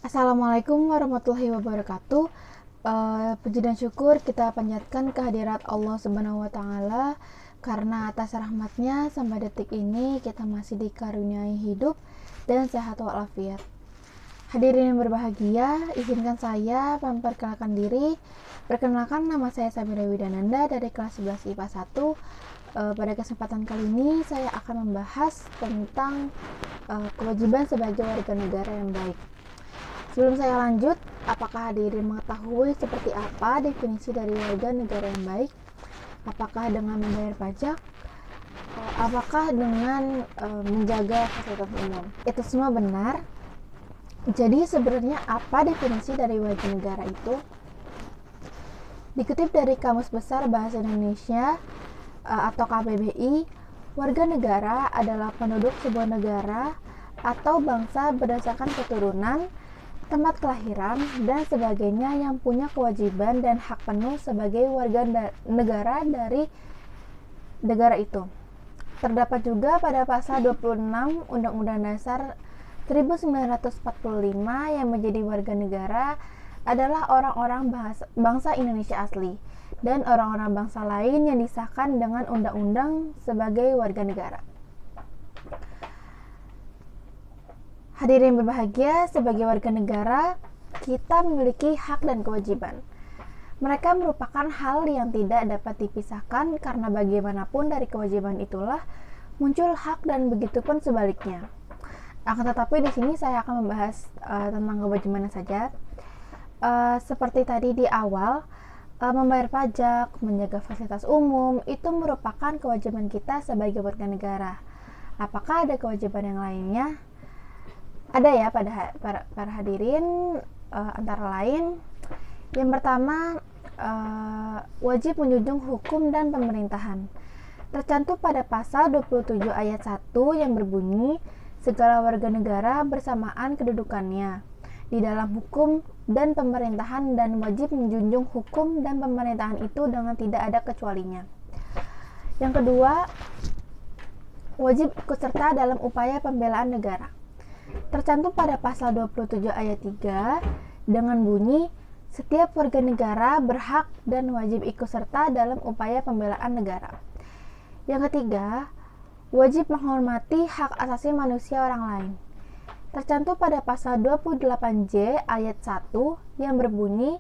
Assalamualaikum warahmatullahi wabarakatuh. Puji dan syukur kita panjatkan kehadirat Allah Subhanahu wa Ta'ala, karena atas rahmatnya sampai detik ini kita masih dikaruniai hidup dan sehat walafiat. Hadirin yang berbahagia, izinkan saya memperkenalkan diri. Perkenalkan, nama saya Samira Widananda dari kelas 11 IPA 1. Pada kesempatan kali ini saya akan membahas tentang kewajiban sebagai warga negara yang baik. Sebelum saya lanjut, apakah hadirin mengetahui seperti apa definisi dari warga negara yang baik? Apakah dengan membayar pajak? Apakah dengan menjaga fasilitas umum? Itu semua benar. Jadi sebenarnya apa definisi dari warga negara itu? Dikutip dari Kamus Besar Bahasa Indonesia atau KBBI, warga negara adalah penduduk sebuah negara atau bangsa berdasarkan keturunan, tempat kelahiran, dan sebagainya yang punya kewajiban dan hak penuh sebagai warga negara dari negara itu. Terdapat juga pada pasal 26 Undang-Undang Dasar 1945 yang menjadi warga negara adalah orang-orang bangsa Indonesia asli dan orang-orang bangsa lain yang disahkan dengan undang-undang sebagai warga negara. Hadirin berbahagia, sebagai warga negara, kita memiliki hak dan kewajiban. Mereka merupakan hal yang tidak dapat dipisahkan karena bagaimanapun dari kewajiban itulah muncul hak dan begitupun sebaliknya. Akan tetapi di sini saya akan membahas tentang kewajiban saja. Seperti tadi di awal, membayar pajak, menjaga fasilitas umum, itu merupakan kewajiban kita sebagai warga negara. Apakah ada kewajiban yang lainnya? Ada ya para hadirin, antara lain yang pertama, wajib menjunjung hukum dan pemerintahan. Tercantum pada pasal 27 ayat 1 yang berbunyi, segala warga negara bersamaan kedudukannya di dalam hukum dan pemerintahan dan wajib menjunjung hukum dan pemerintahan itu dengan tidak ada kecualinya. Yang kedua, wajib ikut serta dalam upaya pembelaan negara. Tercantum pada pasal 27 ayat 3 dengan bunyi, setiap warga negara berhak dan wajib ikut serta dalam upaya pembelaan negara. Yang ketiga, wajib menghormati hak asasi manusia orang lain. Tercantum pada pasal 28J ayat 1 yang berbunyi,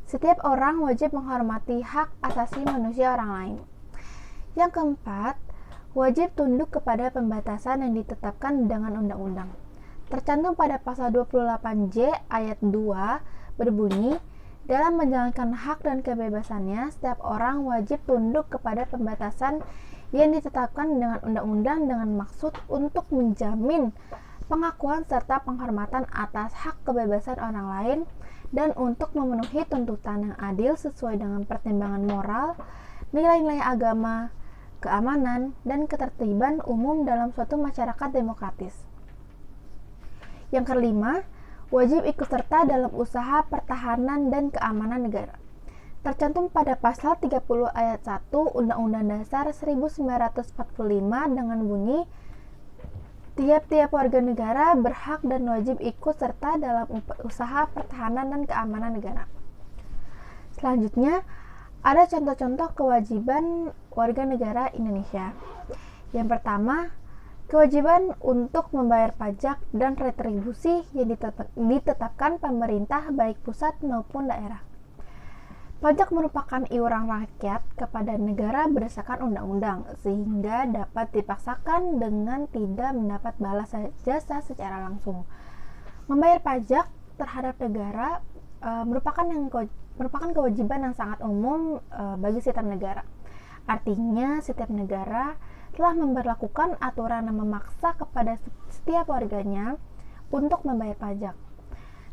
setiap orang wajib menghormati hak asasi manusia orang lain. Yang keempat, wajib tunduk kepada pembatasan yang ditetapkan dengan undang-undang. Tercantum pada pasal 28J ayat 2 berbunyi, dalam menjalankan hak dan kebebasannya, setiap orang wajib tunduk kepada pembatasan yang ditetapkan dengan undang-undang dengan maksud untuk menjamin pengakuan serta penghormatan atas hak kebebasan orang lain dan untuk memenuhi tuntutan yang adil sesuai dengan pertimbangan moral, nilai-nilai agama, keamanan, dan ketertiban umum dalam suatu masyarakat demokratis. Yang kelima, wajib ikut serta dalam usaha pertahanan dan keamanan negara. Tercantum pada pasal 30 ayat 1 Undang-Undang Dasar 1945 dengan bunyi, tiap-tiap warga negara berhak dan wajib ikut serta dalam usaha pertahanan dan keamanan negara. Selanjutnya, ada contoh-contoh kewajiban warga negara Indonesia. Yang pertama, kewajiban untuk membayar pajak dan retribusi yang ditetapkan pemerintah baik pusat maupun daerah. Pajak merupakan iuran rakyat kepada negara berdasarkan undang-undang, sehingga dapat dipaksakan dengan tidak mendapat balas jasa secara langsung. Membayar pajak terhadap negara merupakan kewajiban yang sangat umum bagi setiap negara. Artinya, setiap negara telah memberlakukan aturan yang memaksa kepada setiap warganya untuk membayar pajak.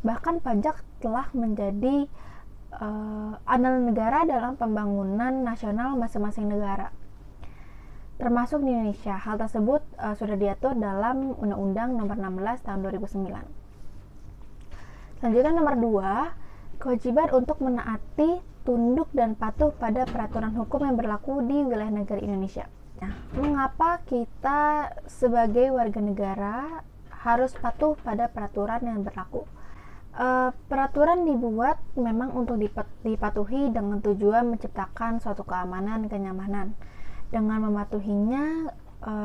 Bahkan pajak telah menjadi andalan negara dalam pembangunan nasional masing-masing negara, termasuk di Indonesia. Hal tersebut sudah diatur dalam Undang-Undang Nomor 16 Tahun 2009. Selanjutnya nomor 2, kewajiban untuk menaati, tunduk, dan patuh pada peraturan hukum yang berlaku di wilayah negara Indonesia. Nah, mengapa kita sebagai warga negara harus patuh pada peraturan yang berlaku? Peraturan dibuat memang untuk dipatuhi dengan tujuan menciptakan suatu keamanan, kenyamanan. Dengan mematuhinya,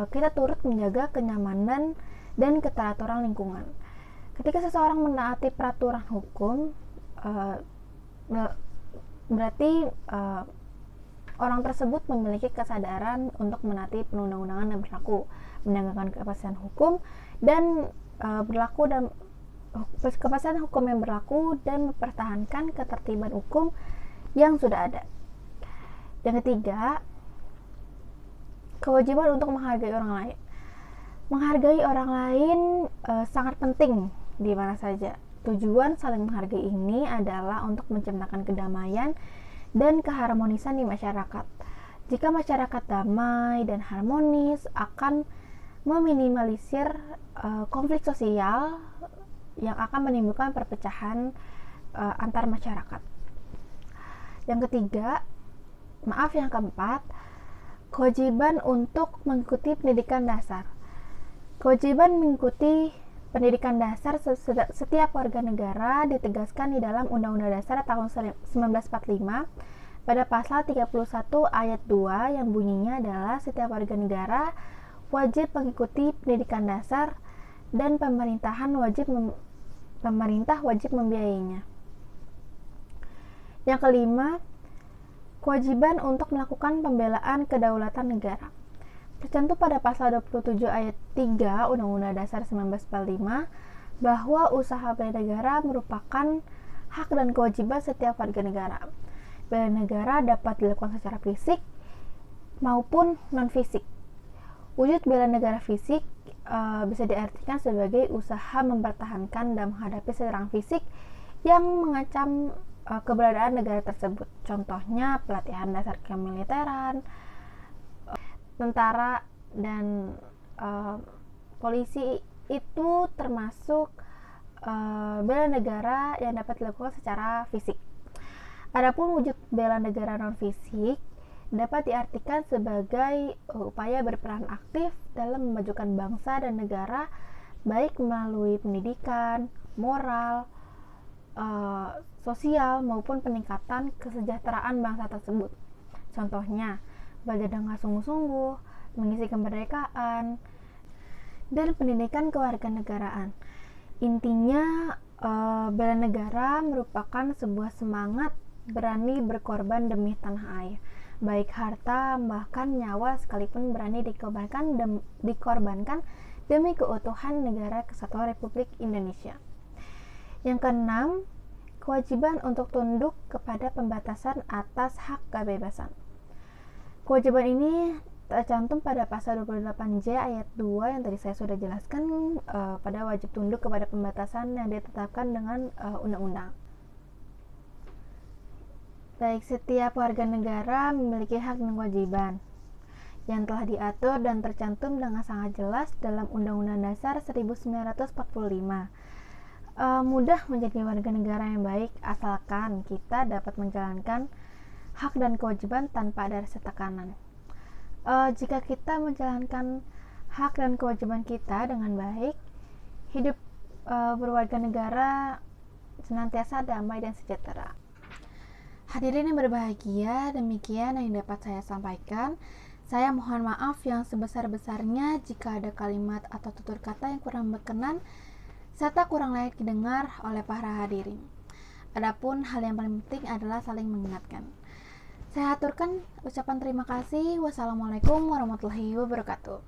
kita turut menjaga kenyamanan dan keteraturan lingkungan. Ketika seseorang menaati peraturan hukum, berarti orang tersebut memiliki kesadaran untuk menaati perundang-undangan yang berlaku, menegakkan kepastian hukum dan kepastian hukum yang berlaku dan mempertahankan ketertiban hukum yang sudah ada. Yang ketiga, kewajiban untuk menghargai orang lain. Menghargai orang lain sangat penting di mana saja. Tujuan saling menghargai ini adalah untuk menciptakan kedamaian dan keharmonisan di masyarakat. Jika masyarakat damai dan harmonis, akan meminimalisir konflik sosial yang akan menimbulkan perpecahan antar masyarakat. Yang keempat, kewajiban untuk mengikuti pendidikan dasar. Kewajiban mengikuti pendidikan dasar setiap warga negara ditegaskan di dalam Undang-Undang Dasar tahun 1945 pada pasal 31 ayat 2 yang bunyinya adalah setiap warga negara wajib mengikuti pendidikan dasar dan pemerintah wajib membiayainya. Yang kelima, kewajiban untuk melakukan pembelaan kedaulatan negara. Tercantum pada pasal 27 ayat 3 Undang-Undang Dasar 1945 bahwa usaha bela negara merupakan hak dan kewajiban setiap warga negara. Bela negara dapat dilakukan secara fisik maupun non-fisik. Wujud bela negara fisik bisa diartikan sebagai usaha mempertahankan dan menghadapi serangan fisik yang mengancam keberadaan negara tersebut. Contohnya pelatihan dasar kemiliteran, tentara dan polisi itu termasuk bela negara yang dapat dilakukan secara fisik. Adapun wujud bela negara non fisik dapat diartikan sebagai upaya berperan aktif dalam memajukan bangsa dan negara, baik melalui pendidikan, moral, sosial maupun peningkatan kesejahteraan bangsa tersebut. Contohnya, belajar dengan sungguh-sungguh, mengisi kemerdekaan, dan pendidikan kewarganegaraan. Intinya, bela negara merupakan sebuah semangat berani berkorban demi tanah air, baik harta bahkan nyawa sekalipun berani dikorbankan demi keutuhan negara Kesatuan Republik Indonesia. Yang keenam, kewajiban untuk tunduk kepada pembatasan atas hak kebebasan. Kewajiban ini tercantum pada pasal 28J ayat 2 yang tadi saya sudah jelaskan, pada wajib tunduk kepada pembatasan yang ditetapkan dengan undang-undang. Baik, setiap warga negara memiliki hak dan kewajiban yang telah diatur dan tercantum dengan sangat jelas dalam Undang-Undang Dasar 1945. Mudah menjadi warga negara yang baik asalkan kita dapat menjalankan hak dan kewajiban tanpa ada rasa tekanan. Jika kita menjalankan hak dan kewajiban kita dengan baik, hidup berwarga negara senantiasa damai dan sejahtera. Hadirin yang berbahagia, demikian yang dapat saya sampaikan. Saya mohon maaf yang sebesar-besarnya jika ada kalimat atau tutur kata yang kurang berkenan serta kurang layak didengar oleh para hadirin. Adapun hal yang paling penting adalah saling mengingatkan. Saya aturkan ucapan terima kasih. Wassalamualaikum warahmatullahi wabarakatuh.